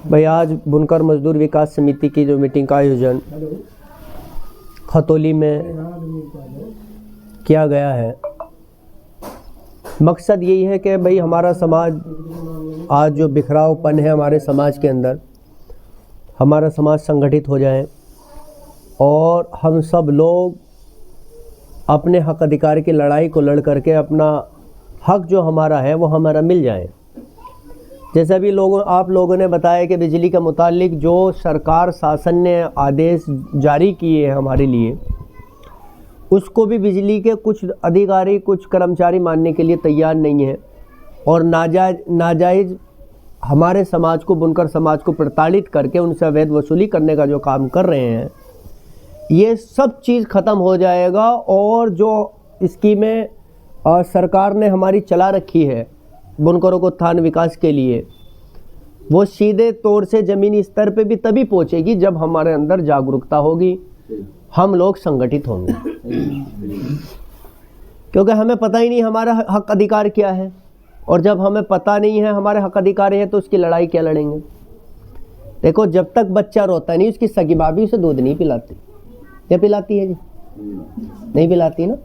भाई आज बुनकर मजदूर विकास समिति की जो मीटिंग का आयोजन खतौली में किया गया है, मकसद यही है कि भाई हमारा समाज आज जो बिखरावपन है हमारे समाज के अंदर, हमारा समाज संगठित हो जाए और हम सब लोग अपने हक अधिकार की लड़ाई को लड़ करके अपना हक जो हमारा है वो हमारा मिल जाए। जैसे अभी आप लोगों ने बताया कि बिजली के मुतालिक जो सरकार शासन ने आदेश जारी किए हैं हमारे लिए, उसको भी बिजली के कुछ अधिकारी कुछ कर्मचारी मानने के लिए तैयार नहीं है और नाजायज़ हमारे समाज को, बुनकर समाज को प्रताड़ित करके उनसे अवैध वसूली करने का जो काम कर रहे हैं, ये सब चीज़ ख़त्म हो जाएगा। और जो स्कीमें सरकार ने हमारी चला रखी है बुनकरों को उत्थान विकास के लिए, वो सीधे तौर से ज़मीनी स्तर पे भी तभी पहुंचेगी जब हमारे अंदर जागरूकता होगी, हम लोग संगठित होंगे। क्योंकि हमें पता ही नहीं हमारा हक अधिकार क्या है, और जब हमें पता नहीं है हमारे हक अधिकार है तो उसकी लड़ाई क्या लड़ेंगे। देखो, जब तक बच्चा रोता नहीं उसकी सगी भाभी उसे दूध नहीं पिलाती। क्या पिलाती है जी? नहीं पिलाती ना।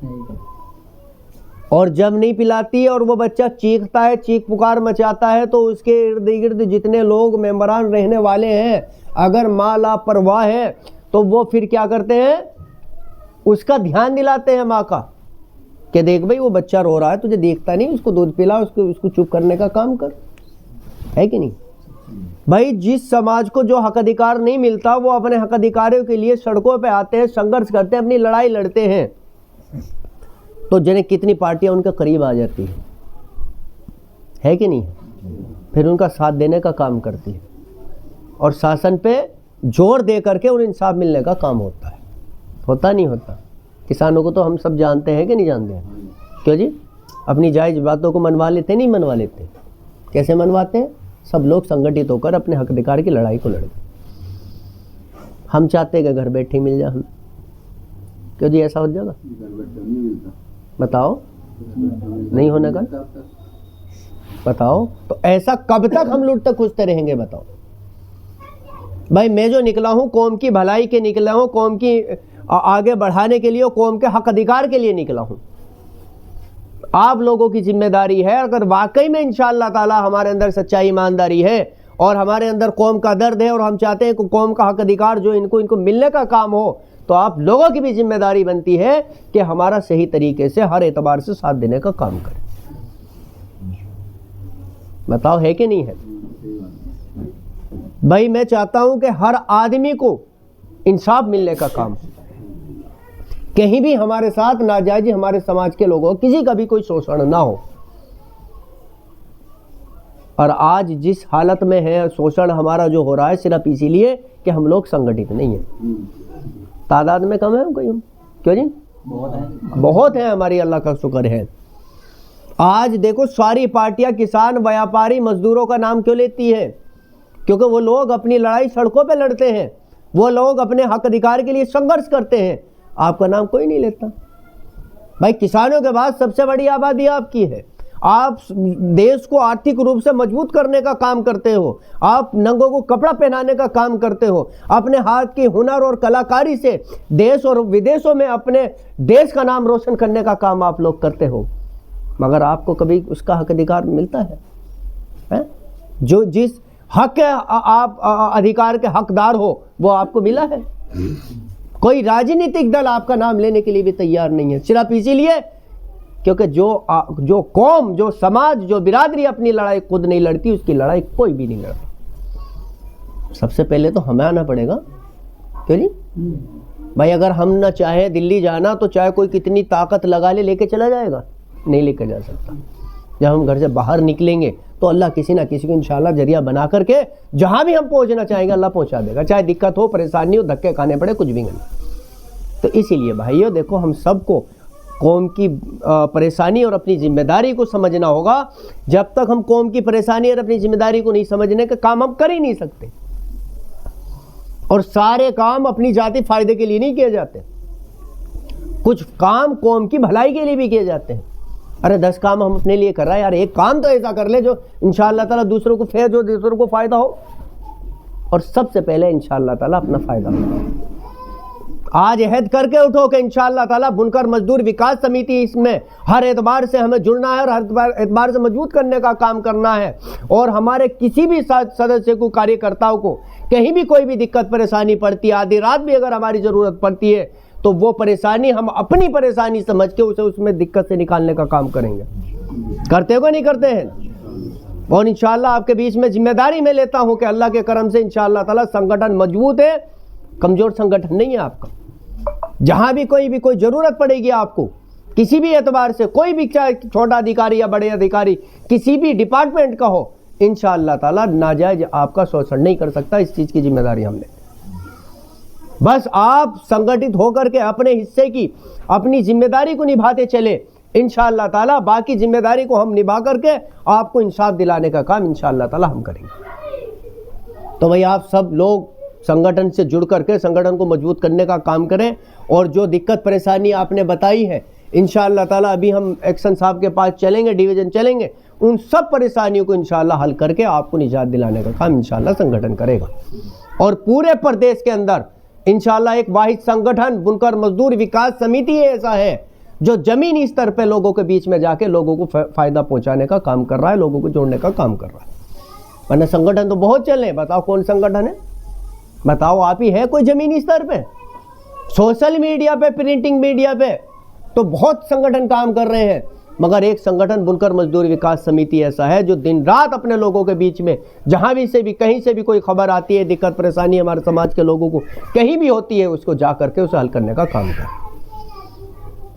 और जब नहीं पिलाती है और वो बच्चा चीखता है, चीख पुकार मचाता है, तो उसके इर्द गिर्द जितने लोग मेंबरान रहने वाले हैं, अगर माँ लापरवाह है तो वो फिर क्या करते हैं, उसका ध्यान दिलाते हैं माँ का कि देख भाई वो बच्चा रो रहा है, तुझे देखता नहीं, उसको दूध पिला, उसको चुप करने का काम कर। है कि नहीं भाई? जिस समाज को जो हक अधिकार नहीं मिलता वो अपने हक अधिकारों के लिए सड़कों पे आते हैं, संघर्ष करते हैं, अपनी लड़ाई लड़ते हैं, तो जने कितनी पार्टियां उनके करीब आ जाती है कि नहीं? फिर उनका साथ देने का काम करती है और शासन पे जोर दे करके उन्हें इंसाफ मिलने का काम होता है। होता नहीं होता? किसानों को तो हम सब जानते हैं कि नहीं जानते हैं? क्यों जी? अपनी जायज़ बातों को मनवा लेते, नहीं मनवा लेते? कैसे मनवाते हैं? सब लोग संगठित होकर अपने हक अधिकार की लड़ाई को लड़ते। हम चाहते हैं कि घर बैठे मिल जाए हम। क्यों जी ऐसा हो जाएगा? बताओ, नहीं होने का? बताओ तो ऐसा कब तक हम लूटते खुजते रहेंगे? बताओ भाई, मैं जो निकला हूं कौम की भलाई के निकला हूं, कौम की आगे बढ़ाने के लिए, कौम के हक अधिकार के लिए निकला हूं। आप लोगों की जिम्मेदारी है, अगर वाकई में इंशाअल्लाह ताला हमारे अंदर सच्चाई ईमानदारी है और हमारे अंदर कौम का दर्द है और हम चाहते हैं कि कौम का हक अधिकार जो इनको मिलने का काम हो, तो आप लोगों की भी जिम्मेदारी बनती है कि हमारा सही तरीके से हर एतबार से साथ देने का काम करें। बताओ है कि नहीं है भाई? मैं चाहता हूं कि हर आदमी को इंसाफ मिलने का काम, कहीं भी हमारे साथ नाजायज हमारे समाज के लोगों किसी का भी कोई शोषण ना हो। और आज जिस हालत में है शोषण हमारा जो हो रहा है, सिर्फ इसीलिए कि हम लोग संगठित नहीं है, तादाद में कम है हम कोई। क्यों जी? बहुत है हमारी, अल्लाह का शुक्र है। आज देखो सारी पार्टियां किसान, व्यापारी, मजदूरों का नाम क्यों लेती है? क्योंकि वो लोग अपनी लड़ाई सड़कों पे लड़ते हैं, वो लोग अपने हक अधिकार के लिए संघर्ष करते हैं। आपका नाम कोई नहीं लेता भाई। किसानों के बाद सबसे बड़ी आबादी आपकी है। आप देश को आर्थिक रूप से मजबूत करने का काम करते हो, आप नंगों को कपड़ा पहनाने का काम करते हो, अपने हाथ की हुनर और कलाकारी से देश और विदेशों में अपने देश का नाम रोशन करने का काम आप लोग करते हो, मगर आपको कभी उसका हक अधिकार मिलता है? जो जिस हक आप अधिकार के हकदार हो वो आपको मिला है? कोई राजनीतिक दल आपका नाम लेने के लिए भी तैयार नहीं है, सिर्फ इसीलिए क्योंकि जो कौम, जो समाज, जो बिरादरी अपनी लड़ाई खुद नहीं लड़ती, उसकी लड़ाई कोई भी नहीं लड़ता। सबसे पहले तो हमें आना पड़ेगा। क्यों नहीं भाई? अगर हम ना चाहे दिल्ली जाना तो चाहे कोई कितनी ताकत लगा ले, लेके चला जाएगा? नहीं लेकर जा सकता। जब हम घर से बाहर निकलेंगे तो अल्लाह किसी ना किसी को इंशाल्लाह जरिया बना करके जहां भी हम पहुंचना चाहेंगे अल्लाह पहुंचा देगा, चाहे दिक्कत हो, परेशानी हो, धक्के खाने पड़े, कुछ भी नहीं। तो इसीलिए भाइयों देखो, हम सबको कौम की परेशानी और अपनी जिम्मेदारी को समझना होगा। जब तक हम कौम की परेशानी और अपनी जिम्मेदारी को नहीं समझने का काम हम कर ही नहीं सकते। और सारे काम अपनी जाति फायदे के लिए नहीं किए जाते, कुछ काम कौम की भलाई के लिए भी किए जाते हैं। अरे 10 काम हम अपने लिए कर रहे हैं यार, एक काम तो ऐसा कर ले जो इंशाअल्लाह ताला दूसरों को जो दूसरों को फायदा हो। और सबसे पहले इंशाअल्लाह ताला अपना फ़ायदा उठाओ। आज अहद करके उठो कि इंशाअल्लाह ताला बुनकर मजदूर विकास समिति इसमें हर एतबार से हमें जुड़ना है और हर एतबार से मजबूत करने का काम करना है। और हमारे किसी भी सदस्य को, कार्यकर्ताओं को कहीं भी कोई भी दिक्कत परेशानी पड़ती है, आधी रात भी अगर हमारी ज़रूरत पड़ती है, तो वो परेशानी हम अपनी परेशानी समझ के उसे उसमें दिक्कत से निकालने का काम करेंगे। करते हो नहीं करते हैं? और इंशाअल्लाह आपके बीच में जिम्मेदारी मैं लेता हूँ कि अल्लाह के करम से इंशाअल्लाह ताला संगठन मजबूत है, कमज़ोर संगठन नहीं है आपका। जहाँ भी कोई ज़रूरत पड़ेगी आपको, किसी भी एतबार से, कोई भी चाहे छोटा अधिकारी या बड़े अधिकारी किसी भी डिपार्टमेंट का हो, इंशाअल्लाह ताला नाजायज आपका शोषण नहीं कर सकता। इस चीज़ की जिम्मेदारी हमने, बस आप संगठित होकर के अपने हिस्से की, अपनी जिम्मेदारी को निभाते चले, इंशाअल्लाह ताला बाकी जिम्मेदारी को हम निभा करके आपको इंसाफ दिलाने का काम इंशाअल्लाह ताला हम करेंगे। तो भाई आप सब लोग संगठन से जुड़ करके संगठन को मजबूत करने का काम करें। और जो दिक्कत परेशानी आपने बताई है, इंशाअल्लाह ताला अभी हम एक्शन साहब के पास चलेंगे, डिवीज़न चलेंगे, उन सब परेशानियों को इंशाअल्लाह हल करके आपको निजात दिलाने का काम इंशाअल्लाह संगठन करेगा। और पूरे प्रदेश के अंदर इंशाअल्लाह एक वाहिद संगठन बुनकर मजदूर विकास समिति ऐसा है जो ज़मीनी स्तर पे लोगों के बीच में जाके लोगों को फ़ायदा पहुंचाने का काम कर रहा है, लोगों को जोड़ने का काम कर रहा है। वरना संगठन तो बहुत चल रहे हैं, बताओ कौन संगठन है? बताओ आप ही है कोई ज़मीनी स्तर पे? सोशल मीडिया पे, प्रिंटिंग मीडिया पे तो बहुत संगठन काम कर रहे हैं, मगर एक संगठन बुनकर मजदूर विकास समिति ऐसा है जो दिन रात अपने लोगों के बीच में, जहाँ भी से भी, कहीं से भी कोई खबर आती है, दिक्कत परेशानी हमारे समाज के लोगों को कहीं भी होती है, उसको जा करके उसे हल करने का काम करे।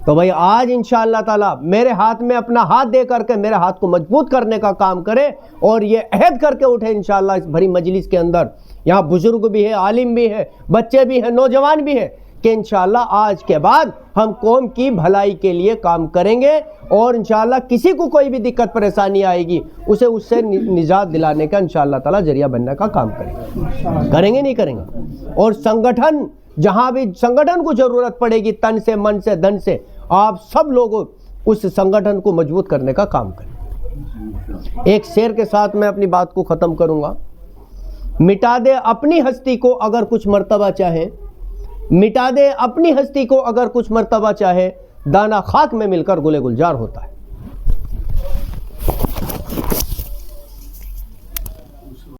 तो भाई आज इंशाअल्लाह ताला मेरे हाथ में अपना हाथ दे करके मेरे हाथ को मजबूत करने का काम करे और ये अहद करके उठे इंशाअल्लाह इस भरी मजलिस के अंदर। यहाँ बुजुर्ग भी है, आलिम भी है, बच्चे भी हैं, नौजवान भी हैं कि इंशाअल्लाह आज के बाद हम कौम की भलाई के लिए काम करेंगे और इंशाअल्लाह किसी को कोई भी दिक्कत परेशानी आएगी उसे उससे निजात दिलाने का इंशाअल्लाह ताला जरिया बनने का काम करेंगे। करेंगे नहीं करेंगे? और संगठन, जहाँ भी संगठन को ज़रूरत पड़ेगी, तन से, मन से, धन से, आप सब लोग उस संगठन को मजबूत करने का काम करें। एक शेर के साथ मैं अपनी बात को ख़त्म करूँगा। मिटा दे अपनी हस्ती को अगर कुछ मर्तबा चाहे, मिटा दे अपनी हस्ती को अगर कुछ मर्तबा चाहे, दाना खाक में मिलकर गुले गुलजार होता है।